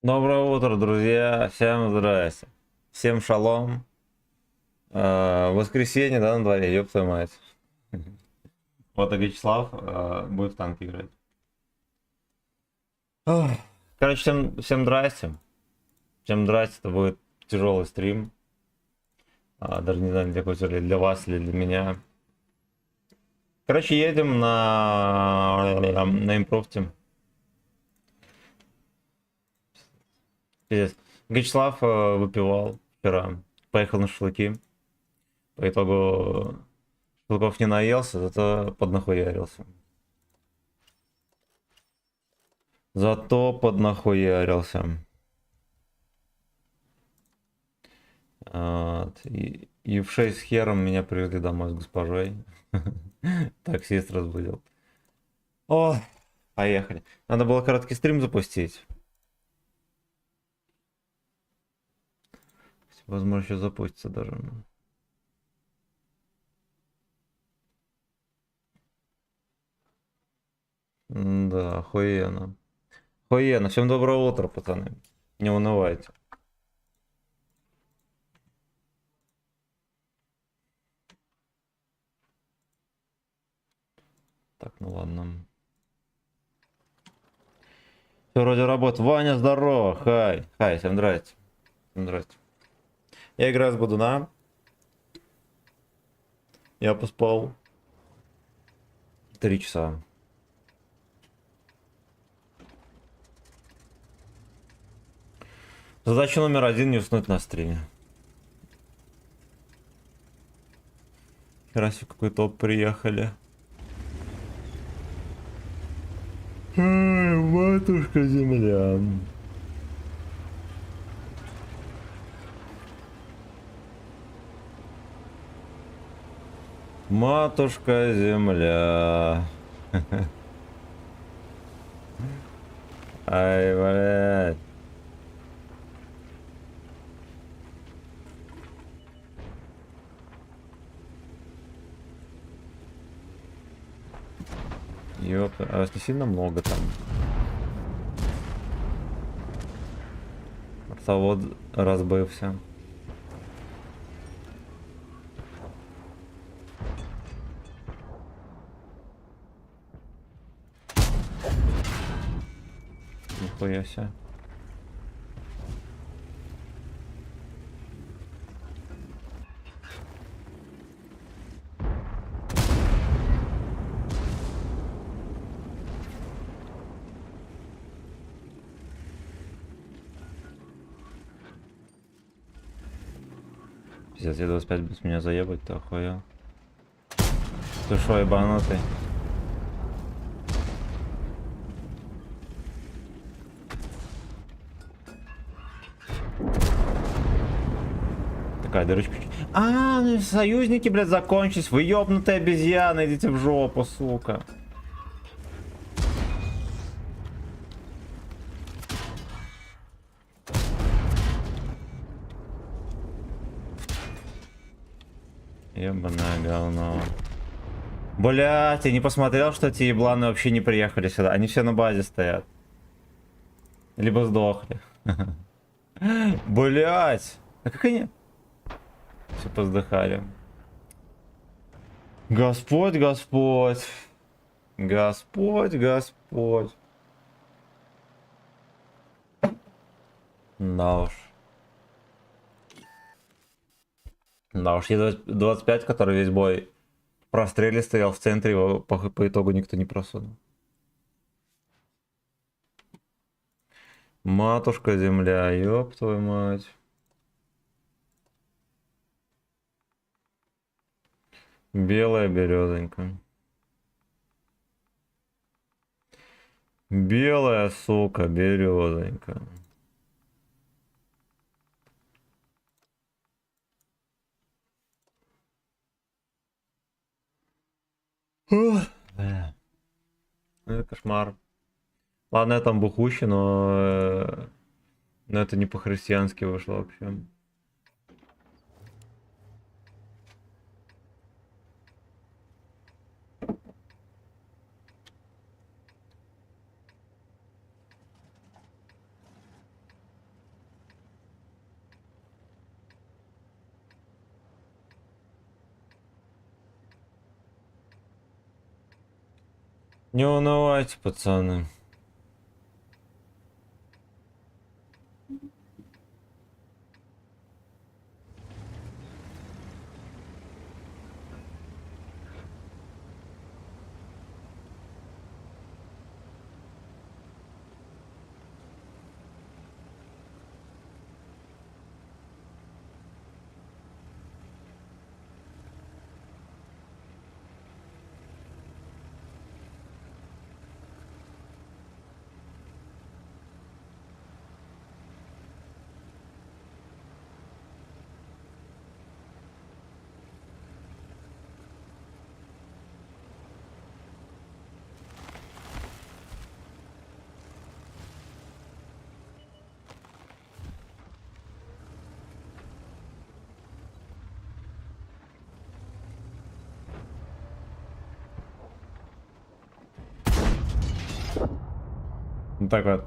Доброе утро, друзья. Всем здрасте. Всем шалом. Воскресенье, да, на дворе, ёб твою мать. Вот и Вячеслав будет в танки играть. Ох. Короче, всем здрасте. Всем здрасте, это будет тяжелый стрим. Даже не знаю, для кого-то, для вас или для меня. Короче, едем на импровте. Пиздец. Вячеслав выпивал вчера. Поехал на шашлыки. По итогу шашлыков не наелся, зато поднахуярился. Зато поднахуярился. Вот. И в 6 с хером меня привезли домой с госпожой. Таксист разбудил. О, поехали. Надо было короткий стрим запустить. Возможно, еще запустится даже. Да, охуенно. Охуенно. Всем доброе утро, пацаны. Не унывайте. Так, ну ладно. Все вроде работает. Ваня, здорово. Хай. Хай, всем здрасте. Всем здрасте. Я играю с Будуна. Я поспал 3 часа. Задача номер 1 не уснуть на стриме. Хераси, какой топ приехали. Ай, матушка земля. Матушка земля. Ай, блядь. Ёпта, а вас не сильно много там? Автовод разбывся. Нихуя себе. Пиздец, я 25 будет меня заебать, ты охуел. Ты шо, ебанутый? Такая дырочка. Ну союзники, блядь, закончились. Вы ёбнутые обезьяны, идите в жопу, сука. Ебаное говно. Блять, я не посмотрел, что эти ебланы вообще не приехали сюда. Они все на базе стоят. Либо сдохли. Блять. А как они? Все поздыхали. Господь, Господь. Господь, Господь. Да уж. Да уж, Е25, который весь бой в простреле стоял в центре, его по итогу никто не просунул. Матушка земля, ёб твою мать. Белая березонька. Белая, сука, березонька. Ух, бля. Это кошмар. Ладно, я там бухущий, но это не по-христиански вышло вообще. Не унывайте, пацаны. Вот так вот.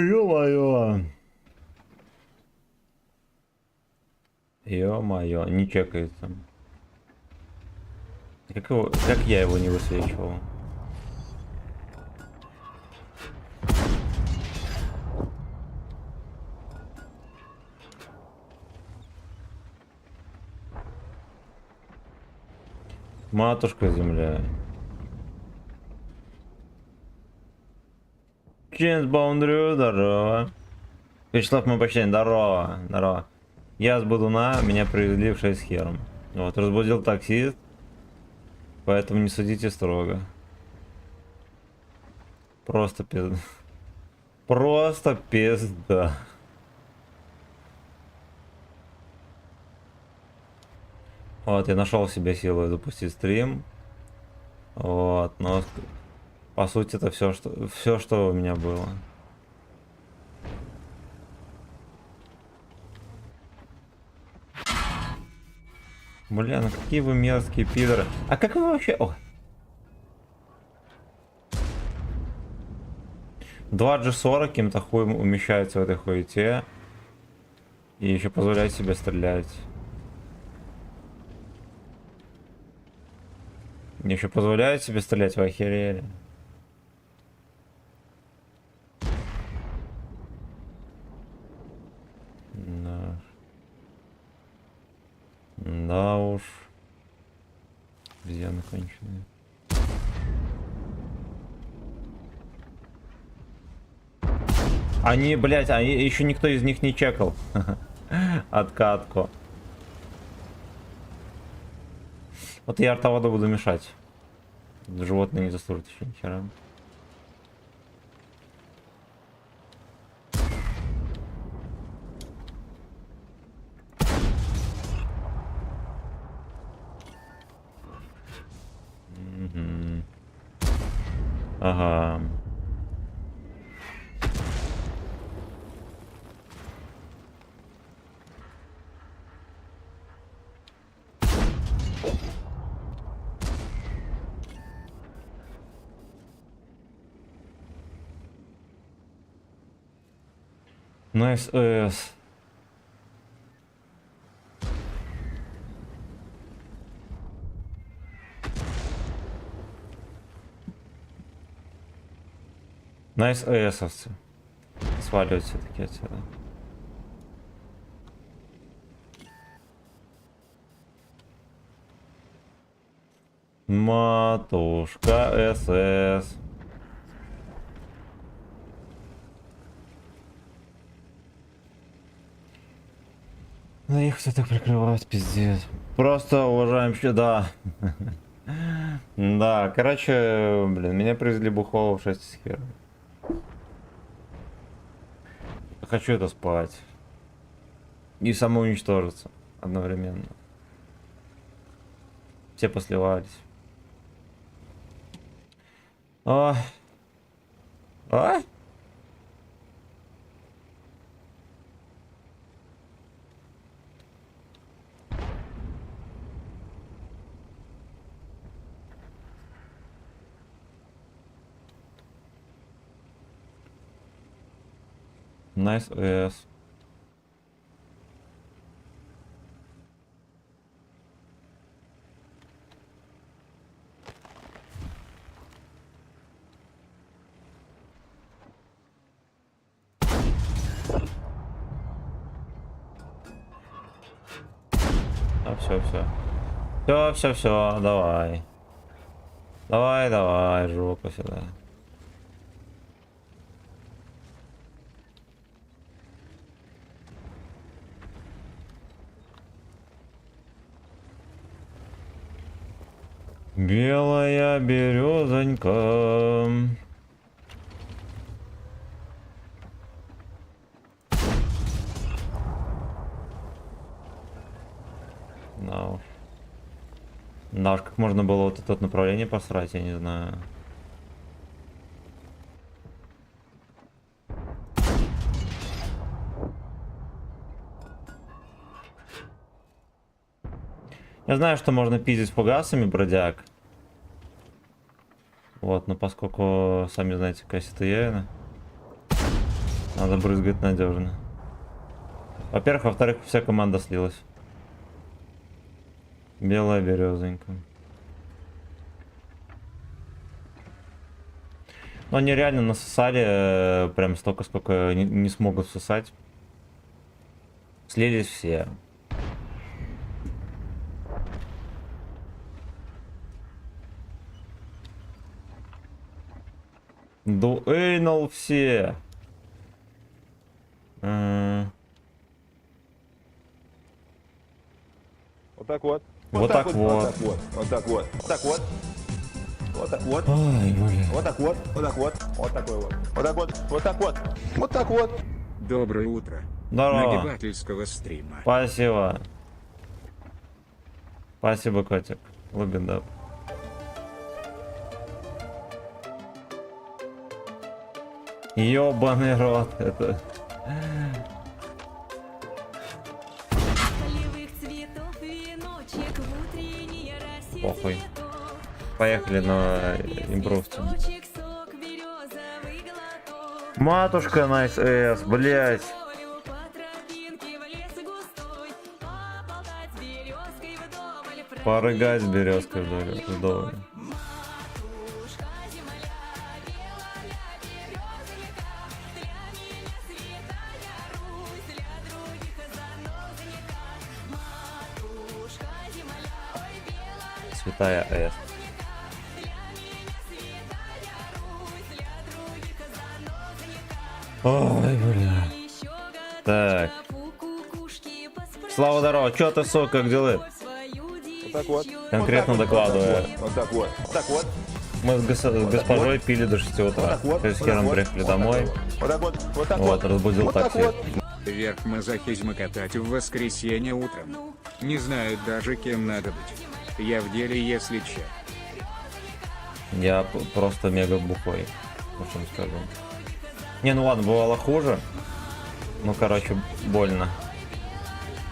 Ё-моё. Ё-моё, не чекается. Как я его не высвечивал? Матушка земля. Джеймс Баундрю, здорово. Вячеслав, мы почти здорово, здорово. Я с Бодуна, меня привезли в 6 хером. Вот, разбудил таксист, поэтому не судите строго. Просто пизда. Просто пизда. Вот, я нашел в себе силы запустить стрим. Вот, но по сути это все, что у меня было. Бля, ну какие вы мерзкие пидоры. А как вы вообще... О. 2G40 каким-то хуем умещается в этой хуете. И еще позволяет себе стрелять. Еще позволяет себе стрелять, вы охерели. Да. Да уж. Обезьяны конченые. Они, блять, еще никто из них не чекал. Откатку. Вот я артоводу буду мешать. Животные не заслужат еще нихера. Ага. Найс эс. Найс эсовцы. Сваливать все-таки отсюда. Матушка СС. Да их все так прикрывают, пиздец. Просто уважаем, что да. Да, короче, блин, меня привезли бухого в 6 схер. Хочу это спать. И самоуничтожиться одновременно. Все посливались. А? А? Найс ЭС. А, все, давай. Давай, жопу сюда. Белая березонька. No. Да, как можно было вот это направление посрать, я не знаю. Я знаю, что можно пиздить фугасами, бродяг. Вот, но поскольку, сами знаете, кассета Яина, надо брызгать надежно. Во-первых, во-вторых, вся команда слилась. Белая березонька. Но они реально насосали прям столько, сколько не смогут сосать. Слились все. Дуэйнул все. Вот так вот. Вот так вот. Вот так вот. Вот так вот. Вот так вот. Ай, блин. Вот так вот. Вот так вот. Вот такой вот. Вот так вот. Вот так вот. Вот так вот. Доброе утро. Здорово. Нагибательского стрима. Спасибо. Спасибо, котик. Лабендап. Ёбаный рот, это... Похуй. Поехали на импровцию. Матушка, найс эс, блять. Порыгать с березкой вдоль. Святая С. Ой, бля. Так. Слава, здорово. Чё ты, сука, как дела? Вот так вот. Конкретно вот так вот, докладываю. Вот так вот. Вот так вот. Мы с госпожой пили до 6 утра. Вот так вот. То есть с Хером приехали домой. Вот так вот. Вот так Вот, вот. разбудил Вот так такси. вот. Верх мазохизма катать в воскресенье утром. Не знаю даже, кем надо быть. Я в деле, если че. Я просто мега бухой. Вот что скажу. Не, ну ладно, бывало хуже. Ну, короче, больно.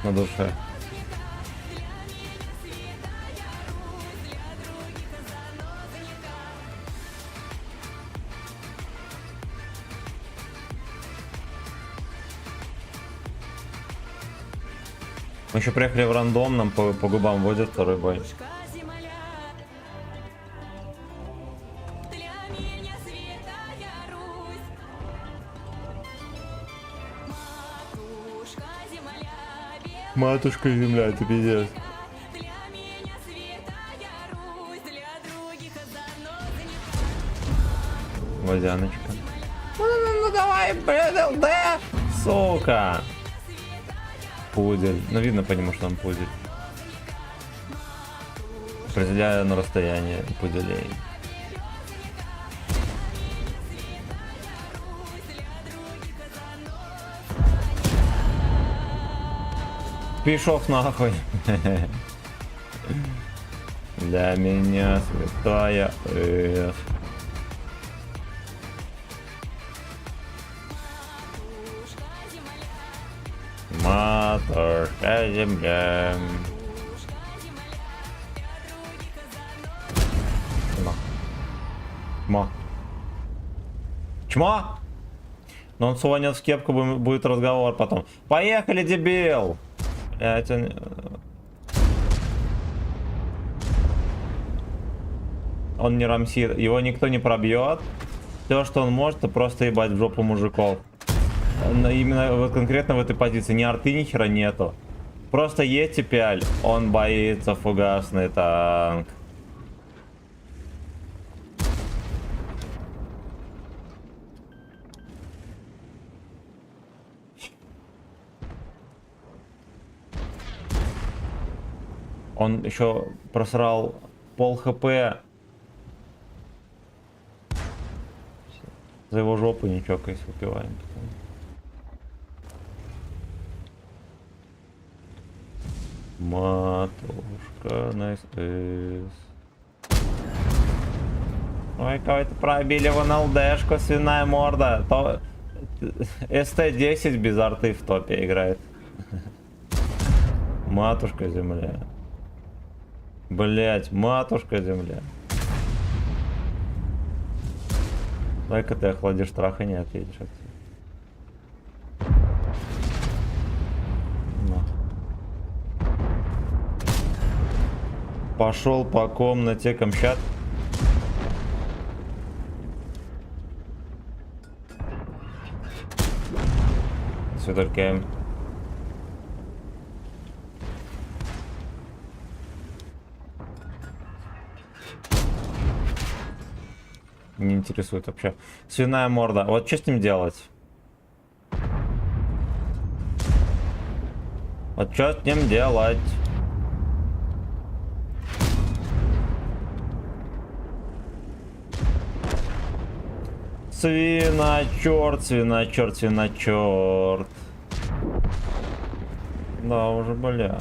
На душе. Мы еще приехали в рандом, нам по губам водят второй бой. Матушка земля, это пиздец. Водяночка. Ну давай, блин, ЛД! Сука! Пудель. Ну видно по нему, что он пудель. Определяю на расстоянии пуделей. Пишов нахуй. Для меня святая С. Матушка земля. Чмо. Но он свонит в кепку, будет разговор потом. Поехали, дебил! Блядь, он не рамсит, его никто не пробьет. Все, что он может, это просто ебать в жопу мужиков. Но именно вот конкретно в этой позиции ни арты, ни хера нету. Просто есть пиаль, он боится фугасный танк. Он еще просрал пол хп. За его жопу не чокаясь, выпиваем. Матушка, найс. Ой, кого-то пробили в НЛДшку, свиная морда. СТ-10 без арты в топе играет. Матушка земля. Блять, матушка земля. Давай-ка ты охладишь страх и не отъедешь отсюда. Пошел по комнате Камчат. Все только. Не интересует вообще. Свиная морда. Вот что с ним делать? Вот что с ним делать? Свиночерт, свиночерт, свиночерт. Да, уже бля.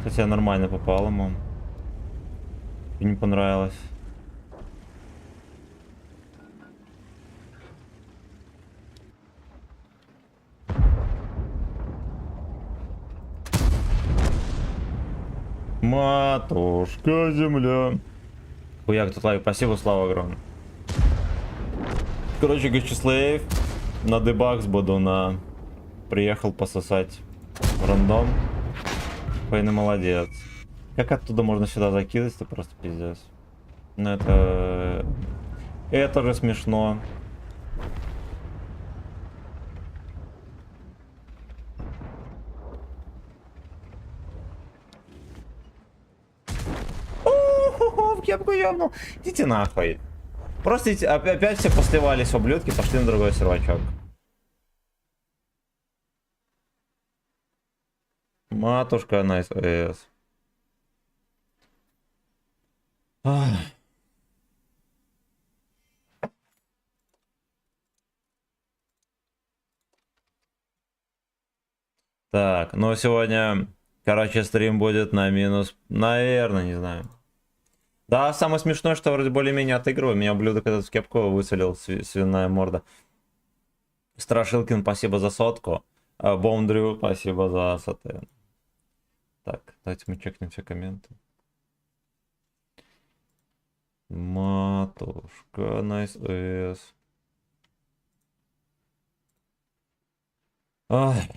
Хотя нормально попал ему. И не понравилось. Матушка земля. Хуяк, тут лайк, спасибо, Слава, огромное. Короче, Гачислеев на дебакс буду на... Приехал пососать рандом. Фейна молодец. Как оттуда можно сюда закидывать, это просто пиздец. Ну это же смешно. В кепку ёбнул. Идите нахуй. Просто опять все посливались ублюдки, пошли на другой сервачок. Матушка на СС. Так, ну сегодня, короче, стрим будет на минус, наверное, не знаю. Да, самое смешное, что вроде более-менее отыгрываю. Меня ублюдок этот в кепку выцелил, свиная морда. Страшилкин, спасибо за сотку. Бомдрю, спасибо за сатен. Так, давайте мы чекнем все комменты. Матушка, найс эс. Ай.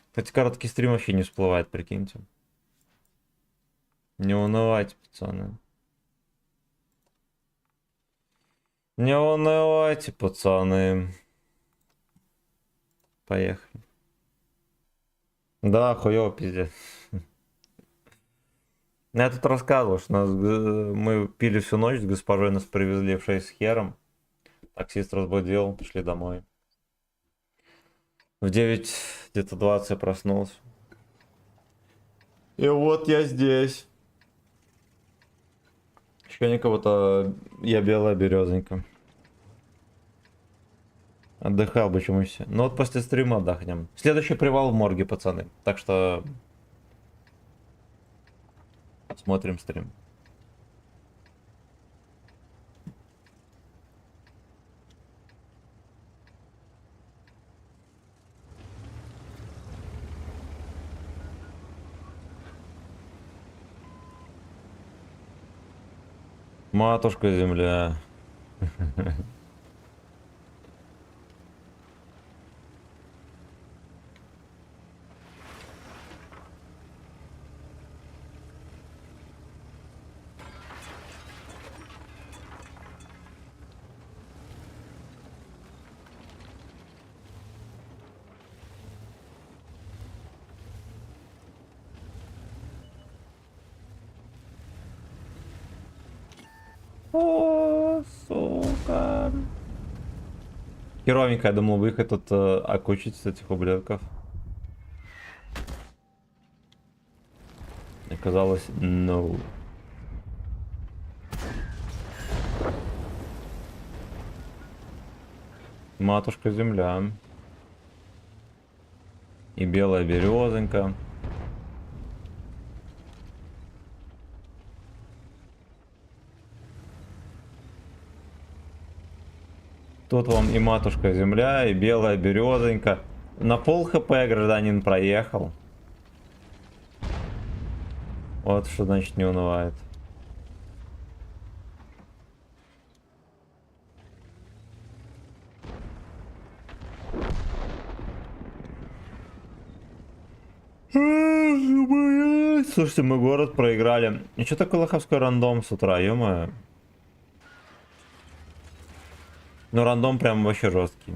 Кстати, короткий стрим вообще не всплывает, прикиньте. Не унывайте, пацаны. Не унывайте, пацаны. Поехали. Да, хуёво, пиздец. Я тут рассказывал, что мы пили всю ночь с госпожой, нас привезли в 6 с хером. Таксист разбудил, пришли домой. В 9 где-то 20 я проснулся. И вот я здесь. Ощущение, кого-то я белая березонька. Отдыхал бы чему все. Ну вот после стрима отдохнем. Следующий привал в морге, пацаны. Так что смотрим стрим. Матушка земля. О, сука. Херовенько, я думал выехать тут окучить с этих ублюдков. Оказалось, no. Матушка земля. И белая березонька. Тут вам и матушка земля, и белая березонька. На пол хп гражданин проехал. Вот что значит не унывает. Слушайте, мы город проиграли. И что такое лоховской рандом с утра, ё-моё? Ну рандом прям вообще жесткий.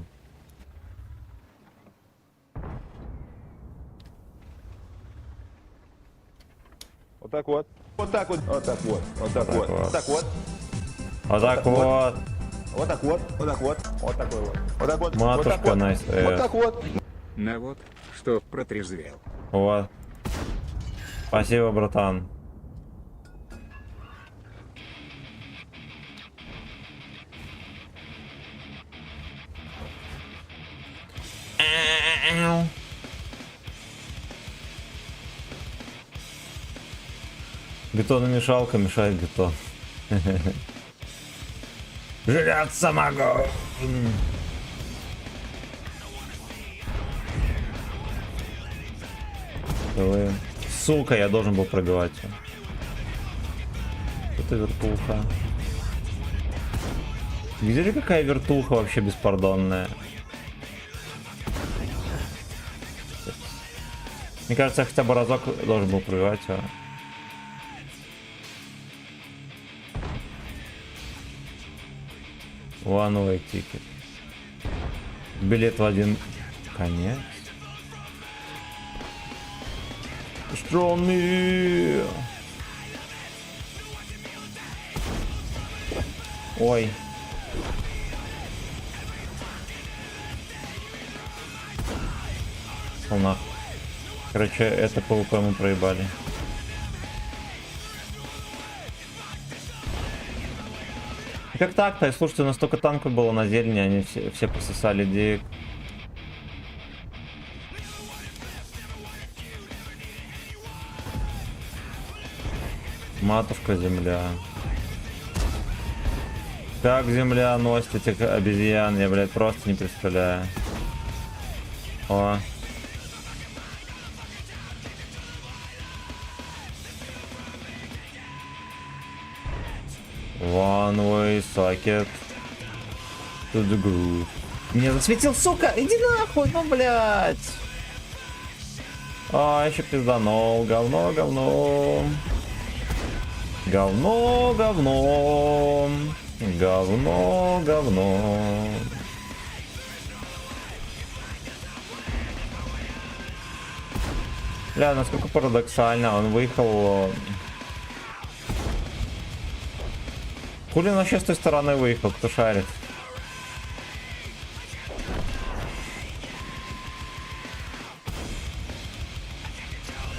Вот так вот. Вот так вот. Вот так вот. Вот так вот. Вот так вот. Вот так вот. Вот так вот. Вот так вот. Вот такой вот. Вот так вот. Матушка, найс. Вот так вот. На вот, что протрезвел. Вот. Спасибо, братан. Бетономешалка мешает бетон. Жрет самогон. Сука, я должен был пробивать. Это вертуха. Где же какая вертуха вообще беспардонная? Мне кажется, я хотя бы разок должен был пробивать его. One way ticket. Билет в один конец. Strong me. Ой. Нахуй. Короче, это ПВП мы проебали. И как так-то? Слушайте, настолько танков было на зелени, они все пососали дик. Матушка земля. Как земля носит этих обезьян, я, блядь, просто не представляю. О. One way socket to the groove. Мне засветил, сука! Иди нахуй, ну, блядь! А, еще пизданул. Говно, говно. Говно, говно. Говно, говно. Бля, насколько парадоксально, он выехал... Хули он вообще с той стороны выехал, кто шарит?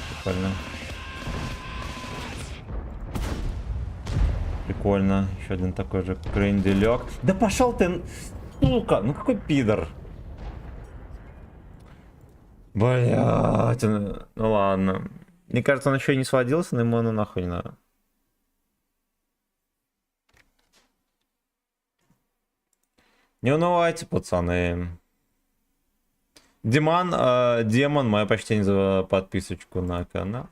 Прикольно. Прикольно. Еще один такой же кренделек. Да пошел ты, сука! Ну какой пидор. Блять, ну ладно. Мне кажется, он еще и не сводился, но ему ну нахуй не надо. Не унывайте, пацаны. Диман, Демон, мое почтение за подписочку на канал.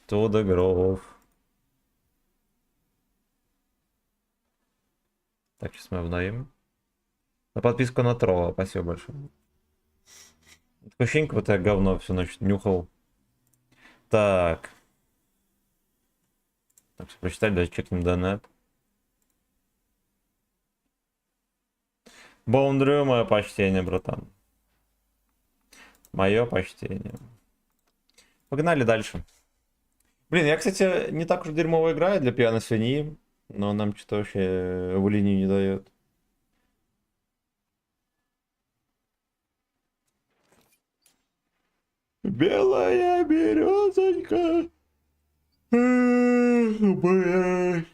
To the Grove. Так, сейчас мы обновим. На подписку на тролла, спасибо большое. Такое ощущение, вот я говно всю ночь нюхал. Так. Так, что прочитать, давайте чекнем донат. Боундрю, мое почтение, братан. Мое почтение. Погнали дальше. Блин, я, кстати, не так уж дерьмово играю для пьяной свиньи, но нам что-то вообще в линию не дает. Белая березонька. Блядь.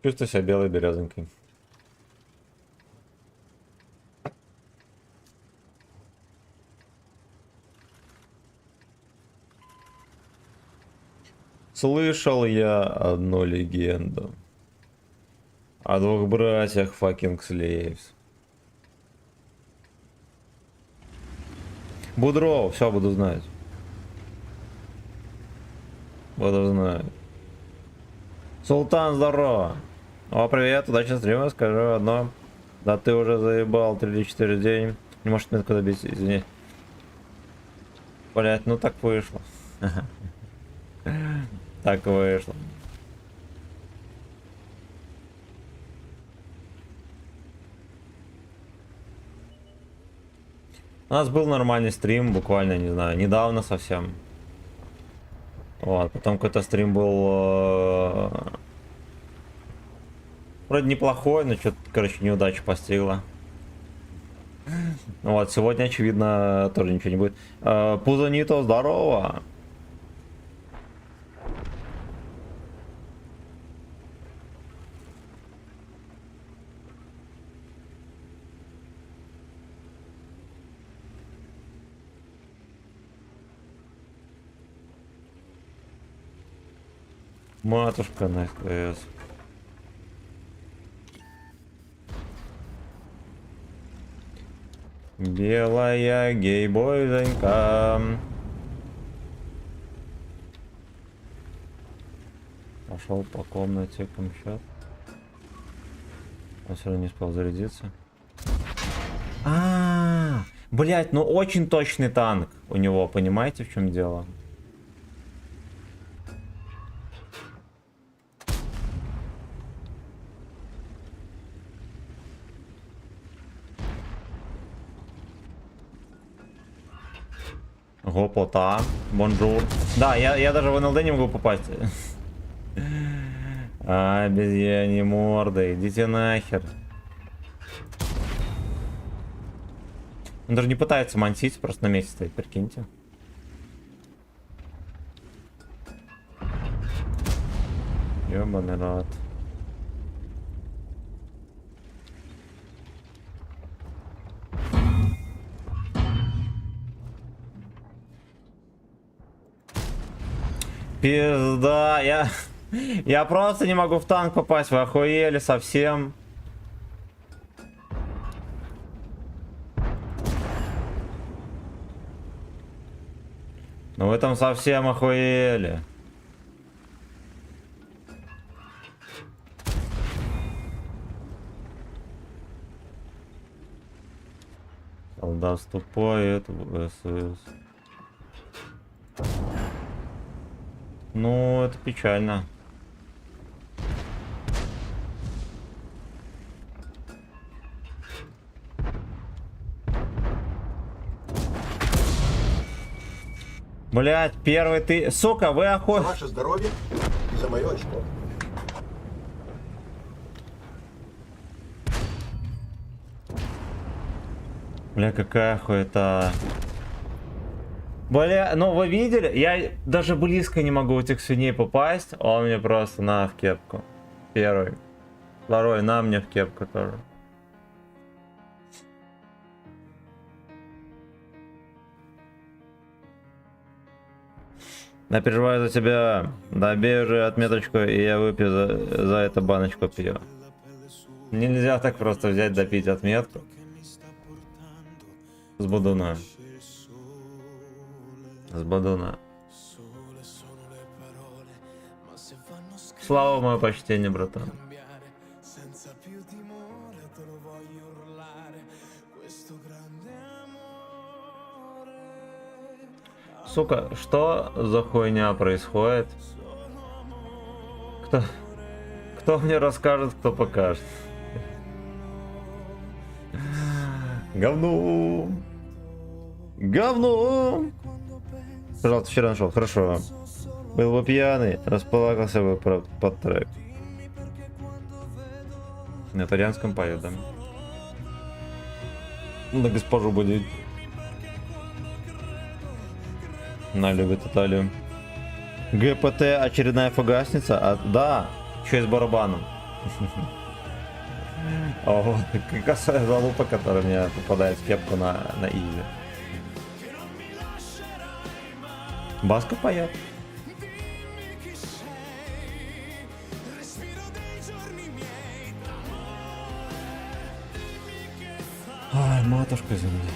Чувствую себя белой березонькой. Слышал я одну легенду о двух братьях fucking slaves. Будров, все буду знать. Буду знать. Султан, здорово. О, привет, удачи стрима, скажу одно. Да ты уже заебал 3 или 4 день. Не можешь метку добить, извини. Блять, ну так вышло. Так вышло. У нас был нормальный стрим, буквально, не знаю, недавно совсем. Вот, потом какой-то стрим был вроде неплохой, но что-то, короче, неудача постигла. Вот, сегодня, очевидно, тоже ничего не будет. Пузанито, здорово! Матушка на СТС. Белая гей-бойзонька. Пошел по комнате камщат. Он все равно не успел зарядиться. Блять, ну очень точный танк у него, понимаете, в чем дело? Гопота, бонжур. Да, я даже в НЛД не могу попасть. Обезьяне морды, идите нахер. Он даже не пытается мансить, просто на месте стоит, прикиньте. Ёбаный рот. Пизда, я просто не могу в танк попасть, вы охуели совсем. Ну вы там совсем охуели. Солдат тупой, это СС. Ну, это печально. Блять, первый ты... Сука, вы охотились. За ваше здоровье и за мое очко. Бля, какая хуета. Бля, ну вы видели? Я даже близко не могу в этих свиней попасть. Он мне просто на в кепку. Первый. Второй на мне в кепку тоже. Я переживаю за тебя. Добей уже отметочку, и я выпью за это баночку пива. Нельзя так просто взять, допить отметку. С бодуна. С бодуна. Слава, мое почтение, братан. Сука, что за хуйня происходит? Кто мне расскажет, кто покажет? Говно! Говно! Пожалуйста, вчера нашел. Хорошо. Был бы пьяный, расплакался бы под трек. На итальянском поет, да? На госпожу будет. Она любит Италию. ГПТ очередная фугасница? А, да, еще и с барабаном. О, какая залупа, которая мне попадает в кепку на изи. Баска поет. Ай, матушка земля.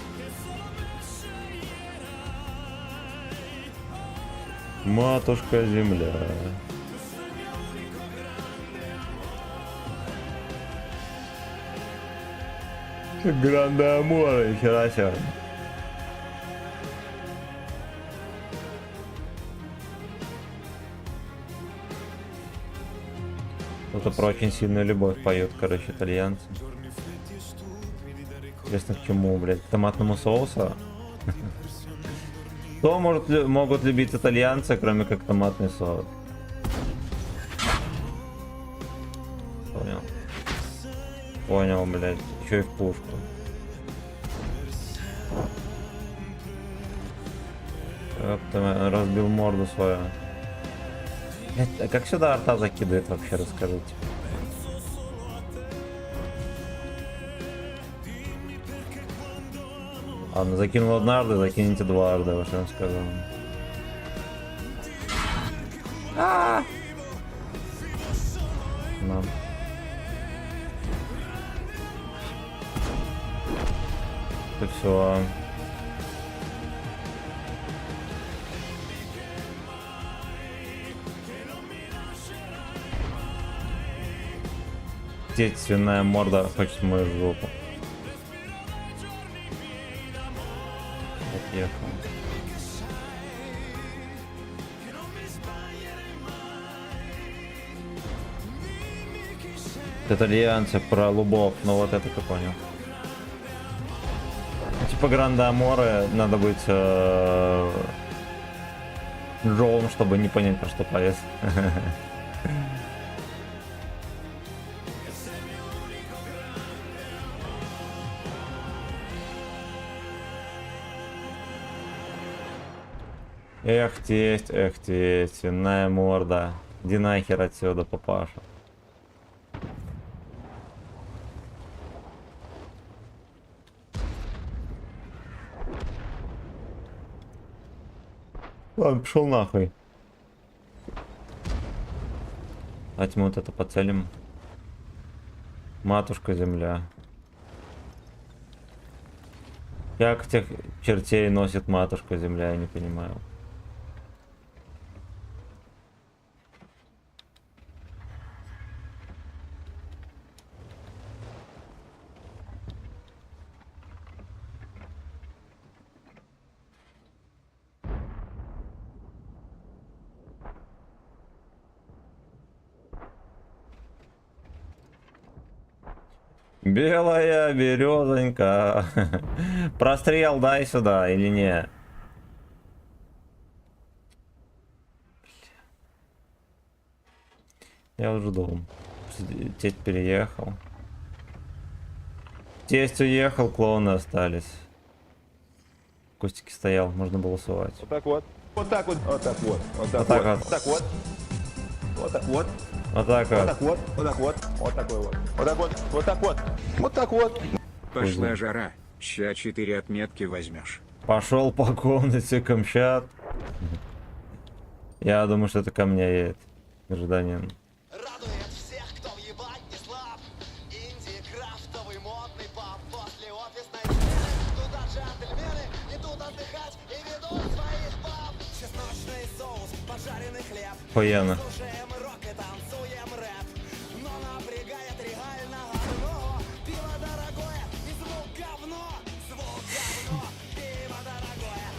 Матушка земля. Гранде море, нихера себе. Кто-то про очень сильную любовь поет, короче, итальянцы. Интересно, к чему, блядь? К томатному соусу? Что могут любить итальянцы, кроме как томатный соус? Понял. Понял, блядь. Еще и в пушку. Разбил морду свою. Блядь, а как сюда арта закидывает вообще, расскажите. Ладно, закинул однажды, закинете дважды, вот что я сказал. На. Это все. Деть свиная морда хочет мою жопу. Отъехал. Итальянцы про лубов, ну вот это как понял. Типа Гранда Аморе надо быть Джоом, чтобы не понять, про что поет. Эх, тесть, свиная морда. Иди нахер отсюда, папаша. Ладно, пошел нахуй. Давайте мы вот это поцелим. Матушка земля. Как тех чертей носит матушка земля, я не понимаю. Белая березонька. Прострел дай сюда или не? Я уже дома. Тесть переехал. Тесть уехал, клоуны остались. Кустики стоял, можно было сувать. Вот так вот. Вот так вот. Вот так вот. Вот так Вот вот. так вот. Вот так вот. Вот так Вот вот. так вот. Вот так вот. Вот такой вот. Вот так вот. Вот так вот. Вот так вот. Пошла жара. Ща 4 отметки возьмешь. Пошел по комнате Камчат. Я думаю, что это ко мне едет. Гражданин. Радует всех, кто въебать не слаб. Инди, крафтовый, модный паб. После офисной смены туда джентльмены идут отдыхать и ведут своих баб. Чесночный соус, пожаренный хлеб. Охуенно. Слушаем рок и танцуем.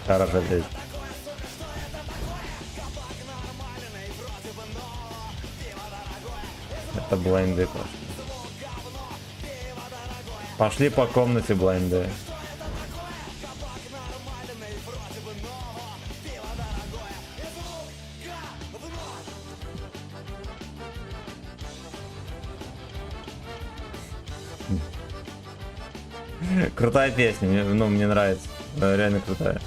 Хорошо, блядь. Это блайнды просто. Пошли по комнате блайнды. Крутая песня, мне нравится. Реально крутая.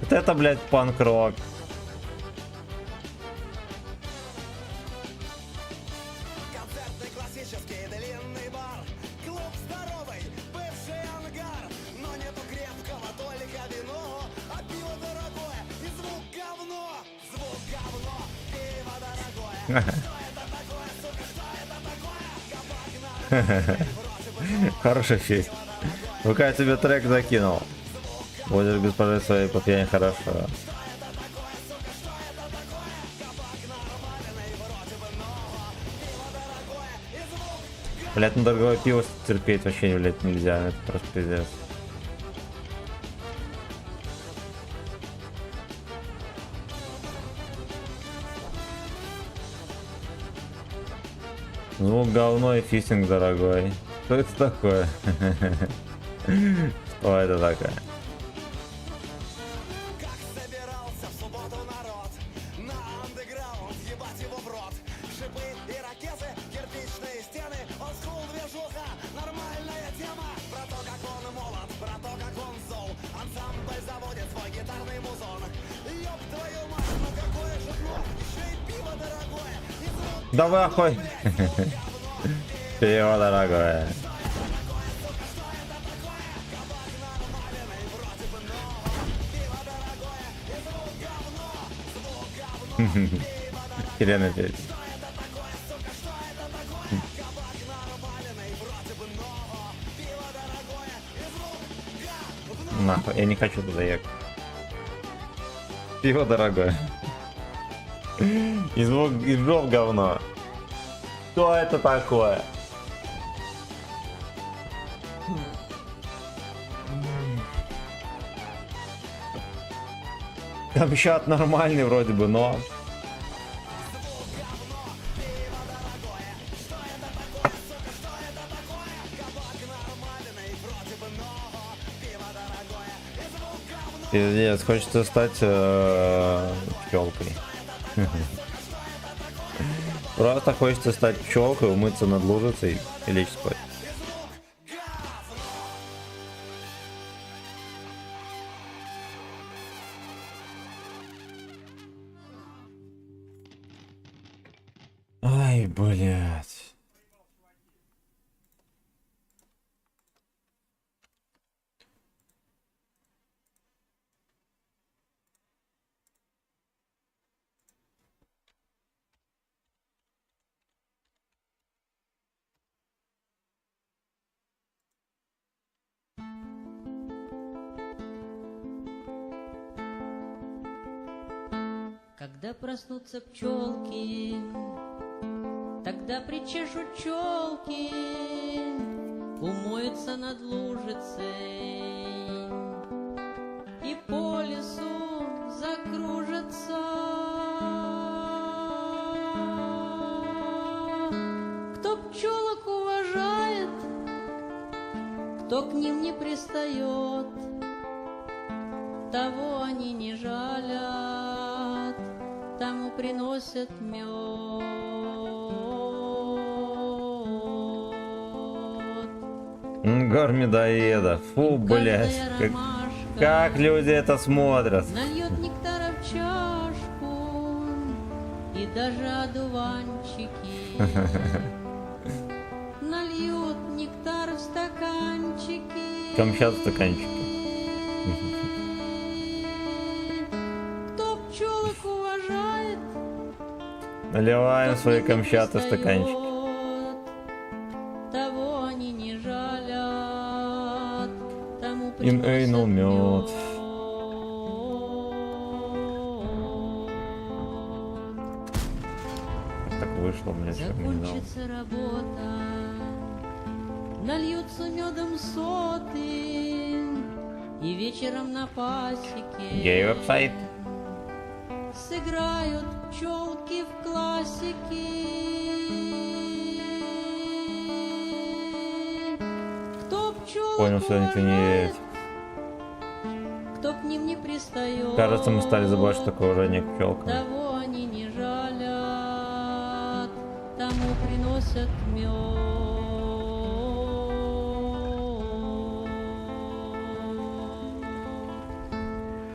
Вот это, блядь, панк-рок. Концертный классический длинный бар. Клуб здоровый, бывший ангар. Но нету крепкого, только вино. А пиво дорогое и звук говно. Звук говно, пиво дорогое. Хорошая песня. ВК тебе трек закинул. Будешь госпожа своей по пьяни хорошо. Блять, ну дорогое пиво терпеть вообще, блядь, нельзя. Это просто пиздец. Звук говно и фистинг дорогой. Что это такое? Что это такое? Как собирался в субботу народ на андеграунд, ебать его в рот. Шипы, ирокезы, кирпичные стены, олдскул, движуха, нормальная тема. Про то, как он молод, про то, как он зол. Ансамбль заводит свой гитарный музон. Ёб твою мать, ну какое же дно, еще и пиво дорогое. И звук Давай охуй. Пиво дорогое. Херена петь. Нахуй, я не хочу туда ехать. Пиво дорогое. И звук, и жёг говно. Что это такое? Там чат нормальный вроде бы, но... Пиздец, хочется стать пчелкой. Просто хочется стать пчелкой, умыться над лужицей и лечь спать. Ай, блядь. Когда проснутся пчелки, тогда причешут челки, умоются над лужицей и по лесу закружатся. Кто пчелок уважает, кто к ним не пристает, того они не жалят, тому приносят мед. Гор медоеда. Фу, блядь. Каждая Как ромашка люди это смотрят. нальет нектара в чашку, и даже одуванчики нальют нектар в стаканчики. Камчат в стаканчике. Кто пчелок уважает, Наливаем кто к свои ним не камчаты в стаканчики. пристает, того они не жалят, тому Им приносят эйнул мед. Так вышло, блядь, что мне дал. Закончится работа, нальются медом соты, и вечером на пасеке Гей-веб-сайт. сыграют пчелки в классике. Кто пчелок Понял, что никто не уважает, верит. кто к ним не пристает, Кажется, мы стали забывать, что такое уважение к пчелкам. того они не жалят, тому приносят мед.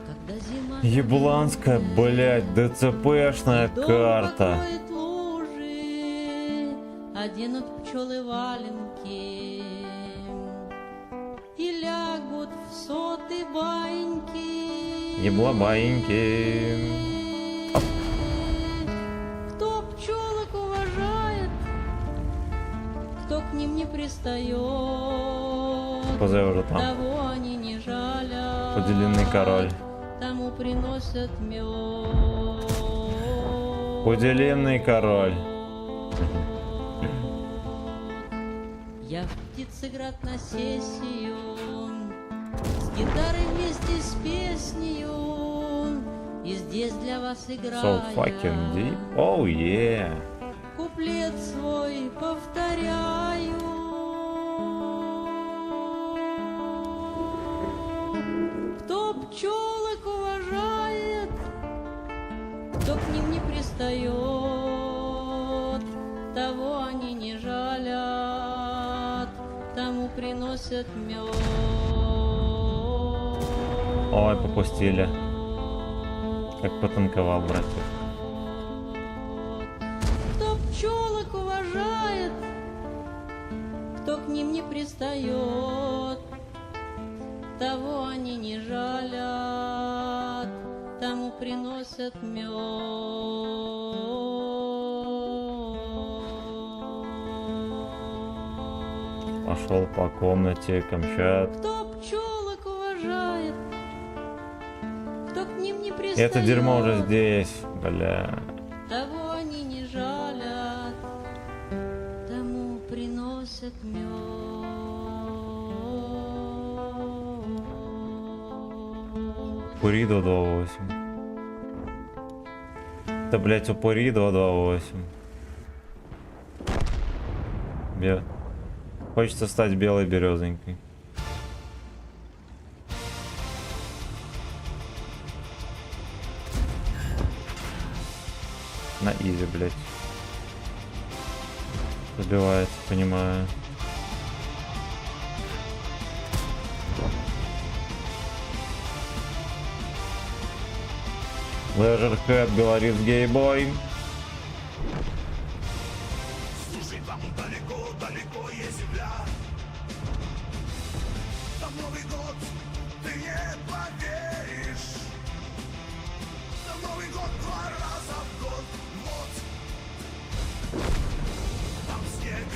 Когда зима Ебланская, блядь, ДЦПшная дом карта. покроет лужи, оденут пчелы валенки и лягут в соты баньки. Еблабаиньки. Кто пчелок уважает, кто к ним не пристает, ПЗ уже там. того они не жалят, Поделенный король. тому приносят мед. Поделенный король. Я в Птицеград на сессию, с гитарой вместе с песнею, и здесь для вас играю. So fucking deep. Oh yeah. Куплет свой повторяю. Кто пчелок уважает, кто к ним не пристает, того они не жалят, тому приносят мед. Ой, попустили. Как потанковал, братья. Кто пчелок уважает, кто к ним не пристает, того они не жалят, тому приносят мед. Пошел по комнате, Камчат. Кто пчелок уважает, кто к ним не пристает, Это дерьмо уже здесь, бля. того они не жалят, тому приносят мед. Пуридо 2.8. Да, блять, упуридо 2.8. Хочется стать белой березонькой. На изи, блять. Забивается, понимаю. Leisure Head говорит гейбой. Слушай, там далеко есть земля. Там Новый год, ты не поверишь. Там Новый год 2 раза в год. Вот. Там снег,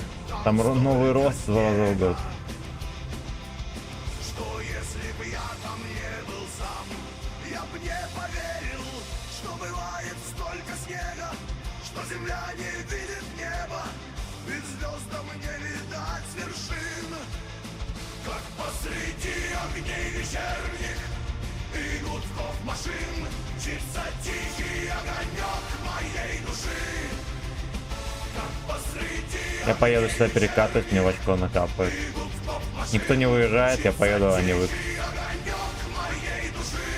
Там новый рост 2 раза в год. Что если бы я там не был сам, я бы не поверил, что бывает столько снега, что земля не видит неба, ведь звездам не видать вершин. Как посреди огней вечерних и гудков машин мчится тихий огонек моей души. Как посреди Я поеду сюда перекатывать, мне в очко накапает. Никто не выезжает, я поеду, а они вы. огонек моей души.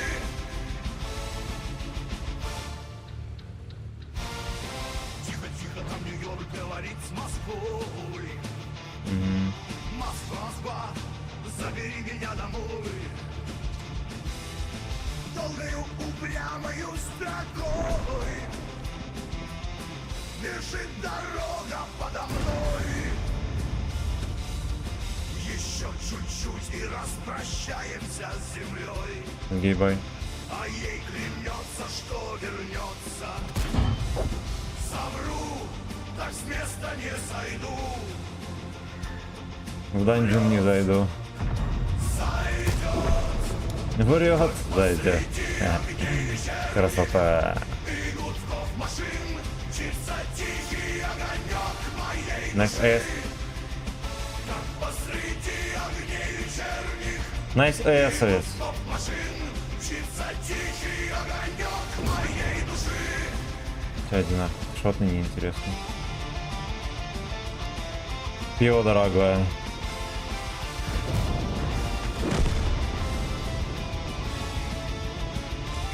Тихо, там Нью-Йорк говорит с Москвой. Москва, забери меня домой. Долгою упрямою строкой бежит дорога подо мной. Еще чуть-чуть и распрощаемся с землей, Гейбой. а ей клянется, что вернется. Совру, так с места не сойду. В данжен не зайду. Врет, зайдет. Красота. И гудков машин мчится тихий огонек моей Next S. посреди Найс эсэс. Все одинаково. Шотный неинтересно. Пиво дорогое.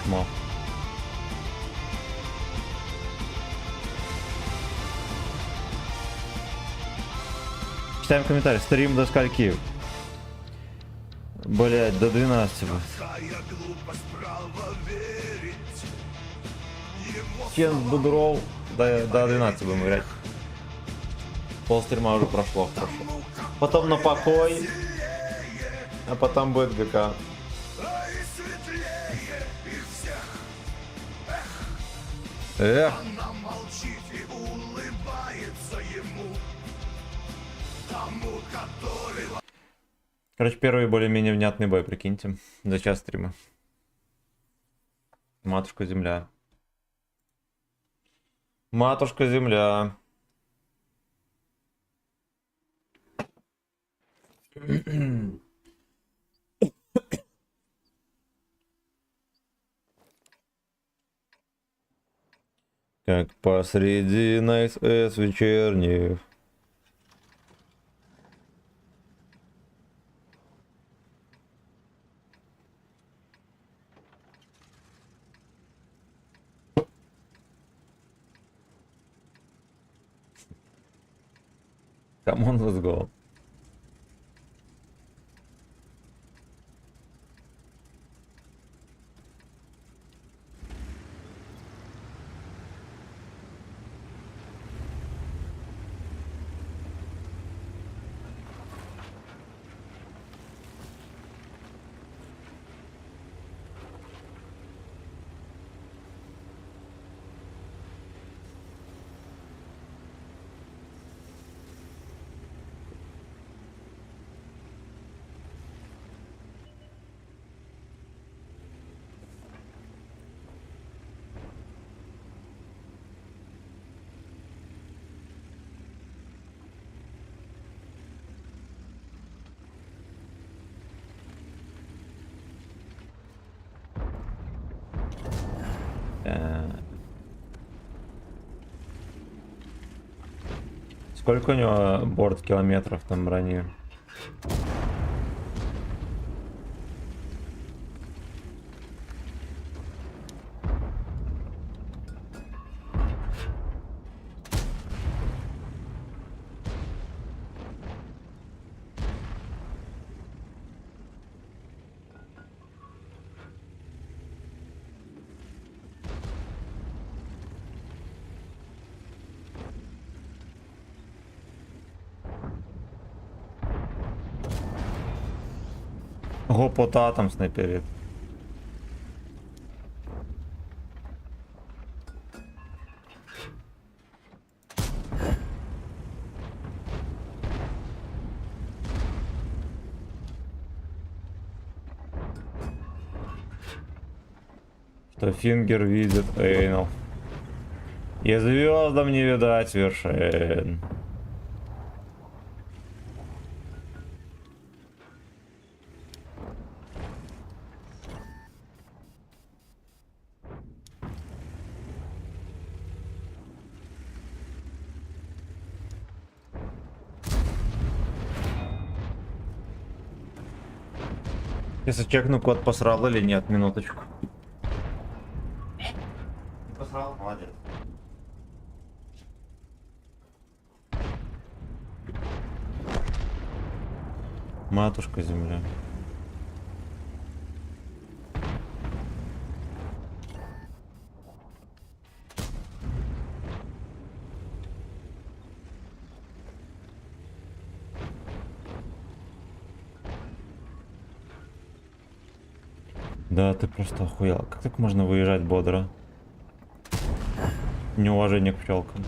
Чмо. Читаем комментарий. Стрим до скольки? Блять, до 12 будет. Чен Будров до 12 будем играть. Пол стрима уже прошло, хорошо. Потом на покой. А потом будет ГК. Эх. Короче, первый более-менее внятный бой, прикиньте. За час стрима. Матушка земля. Матушка земля. Как посреди Найс Эс вечерних. Come on, let's go. Сколько у него борт километров там брони? Гопота там снайперит. Что Фингер видит Эйнл. И звездам не видать вершин. Если чекну, код посрал или нет, минуточку. Посрал, молодец. Матушка земля. Да, ты просто охуел. Как так можно выезжать бодро? Неуважение к пчелкам.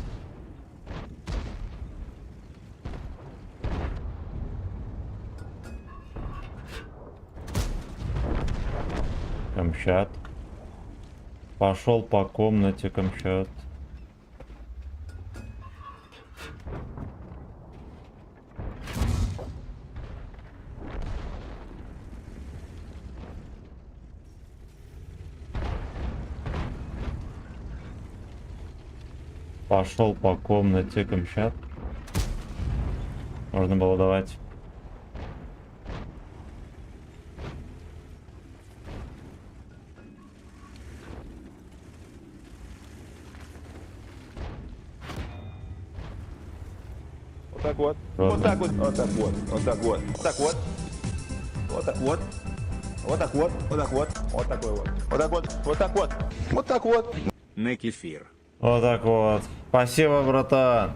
Камчат. Пошел по комнате, Камчат. Пошел по комнате камчат. Можно было давать. Вот так вот. Ладно. Вот так вот. Вот так вот. Вот так вот. Вот так вот. Вот так вот. Вот так вот. Вот так вот. Вот такой вот. Вот так вот. Вот так вот. Вот так вот. На кефир. Вот так вот. Спасибо, братан.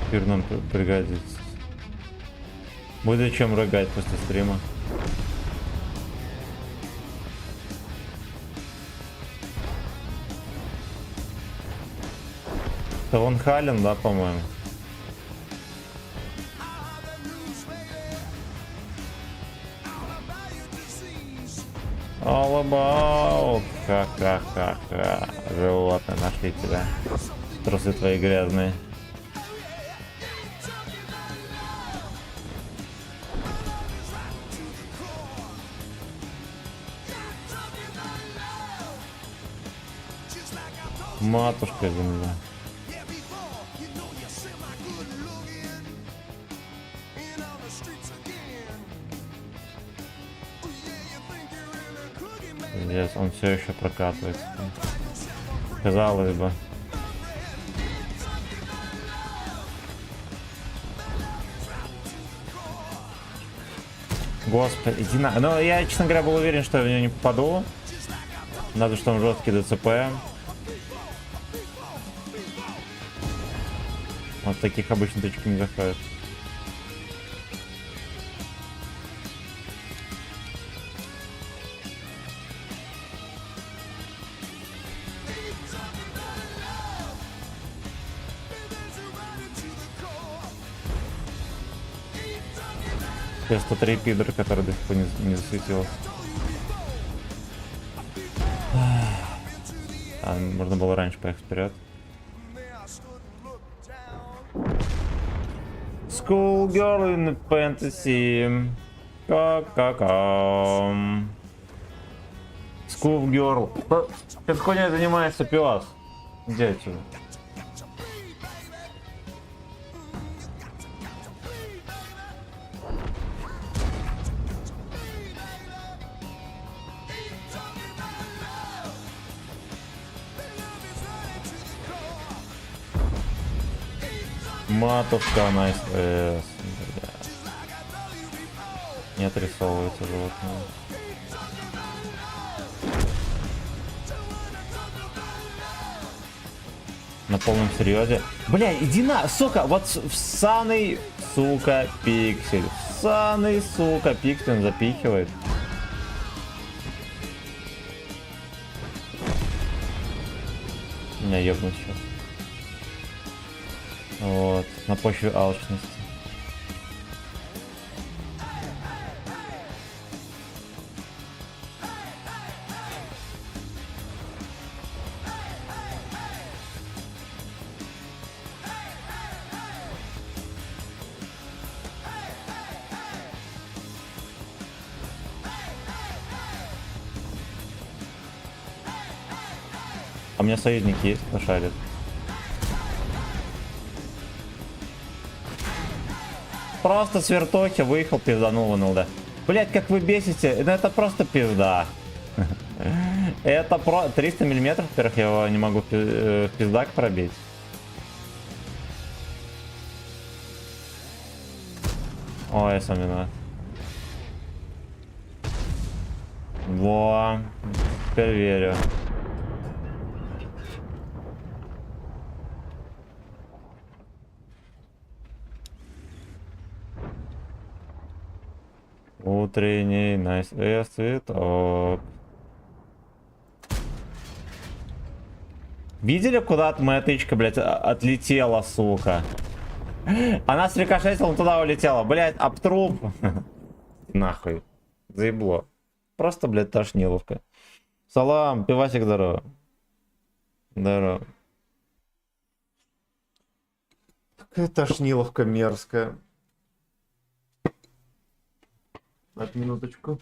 Теперь нам пригодится. Будет чем рыгать после стрима. Это вон Хален, да, по-моему? All about. Ха-ха-ха-ха. Животные, нашли тебя. Трусы твои грязные. Матушка земля. Здесь он все еще прокатывается. Казалось бы. Господи, иди на... Ну, я, честно говоря, был уверен, что я в него не попаду. Надо, что он жесткий ДЦП. Вот таких обычно точки не заходят. Т-103 пидор, который до сих пор не засветился. А, можно было раньше поехать вперед. Schoolgirl in fantasy. Ка-ка-ка. Schoolgirl. Этой хуйней занимается пес. Иди отсюда. Матушка, найс. Не отрисовывается животное. На полном серьезе. Бля, иди на, сука, вот в саный, сука, пиксель. В саный, сука, пиксель он запихивает. Меня ебнут сейчас. Вот, на почве алчности. А у меня союзник есть, кто шарит. Просто с вертохи выехал, пизданул в НЛД. Блять, как вы бесите, ну это просто пизда. Это про 300 миллиметров, во-первых, я его не могу в пиздак пробить. Ой, я сам виноват. Во, теперь верю. Утренний цветок. Видели, куда моя тычка, блядь, отлетела, сука? Она срикошетила, туда улетела. Блядь, об труп. Нахуй. Заебло. Просто, блядь, тошниловка. Салам, пивасик, здорово. Здорово. Тошниловка мерзкая. Так, минуточку.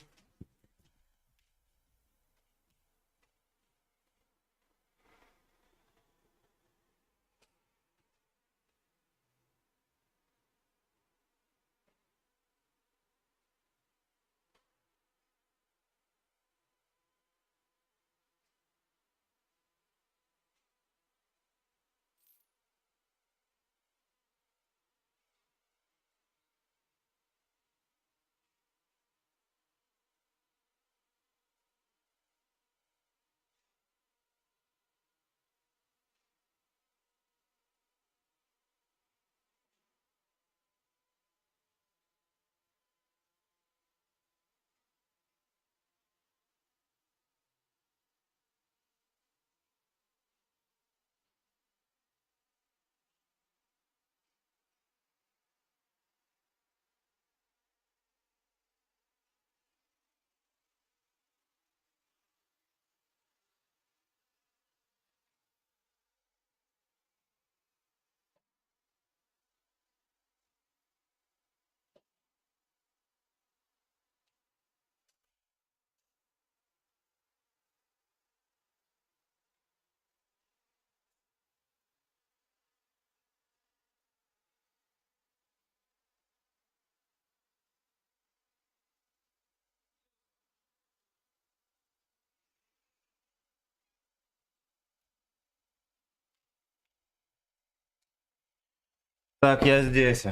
Так, я здесь.